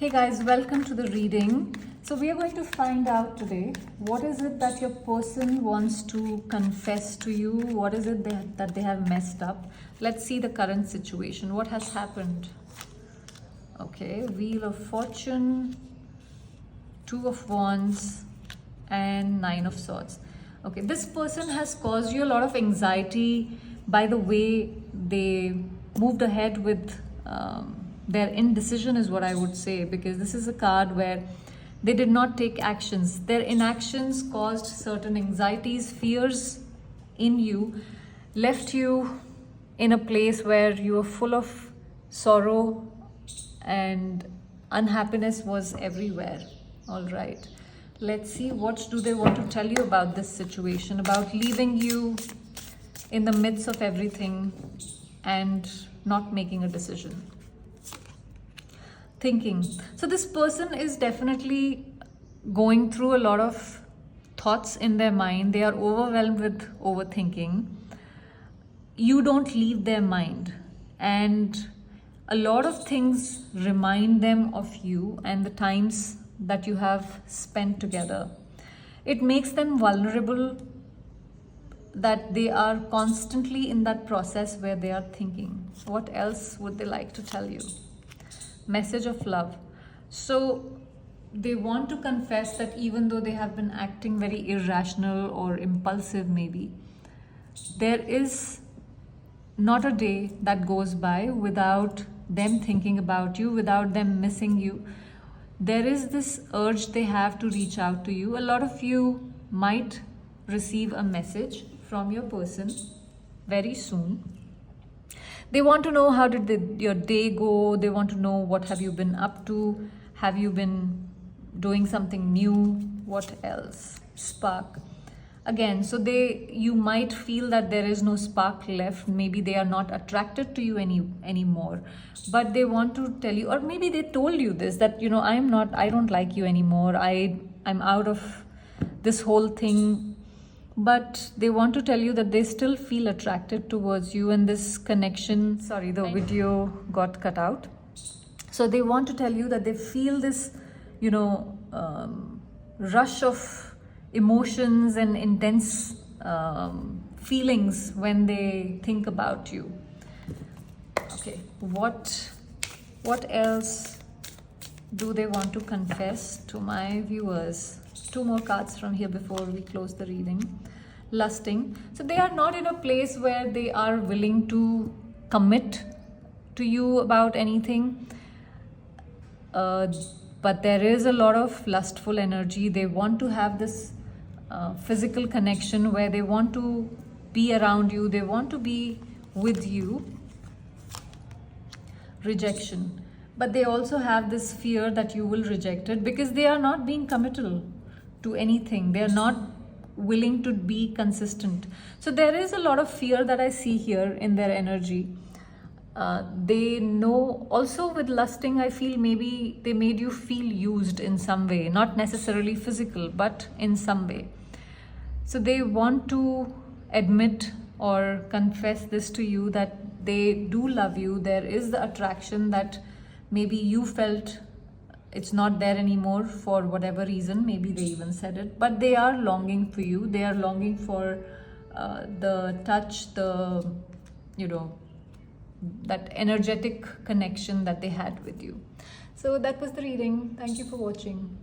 Hey guys, welcome to the reading. So we are going to find out today what is it that your person wants to confess to you, what is it that they have messed up. Let's see the current situation, what has happened. Okay, Wheel of Fortune, Two of Wands and Nine of Swords. Okay, this person has caused you a lot of anxiety by the way they moved ahead with their indecision is what I would say, because this is a card where they did not take actions. Their inactions caused certain anxieties, fears in you, left you in a place where you were full of sorrow and unhappiness was everywhere. All right, let's see what do they want to tell you about this situation, about leaving you in the midst of everything and not making a decision. Thinking. So this person is definitely going through a lot of thoughts in their mind. They are overwhelmed with overthinking. You don't leave their mind, and a lot of things remind them of you and the times that you have spent together. It makes them vulnerable that they are constantly in that process where they are thinking. What else would they like to tell you? Message of love. So they want to confess that even though they have been acting very irrational or impulsive, maybe there is not a day that goes by without them thinking about you, without them missing you. There is this urge they have to reach out to you. A lot of you might receive a message from your person very soon. They want to know how did your day go. They want to know what have you been up to. Have you been doing something new? What else? Spark. Again, so you might feel that there is no spark left. Maybe they are not attracted to you anymore. But they want to tell you, or maybe they told you this, that I don't like you anymore. I'm out of this whole thing. But they want to tell you that they still feel attracted towards you, and this connection, sorry, the video got cut out. So they want to tell you that they feel this, rush of emotions and intense feelings when they think about you. Okay, what else do they want to confess to my viewers? Two more cards from here before we close the reading. Lusting. So they are not in a place where they are willing to commit to you about anything. But there is a lot of lustful energy. They want to have this physical connection where they want to be around you. They want to be with you. Rejection. But they also have this fear that you will reject it because they are not being committal to anything. They are not willing to be consistent. So there is a lot of fear that I see here in their energy. They know also with lusting, I feel maybe they made you feel used in some way, not necessarily physical, but in some way. So they want to admit or confess this to you, that they do love you. There is the attraction that maybe you felt it's not there anymore for whatever reason. Maybe they even said it, but they are longing for you. They are longing for the touch, that energetic connection that they had with you. So that was the reading. Thank you for watching.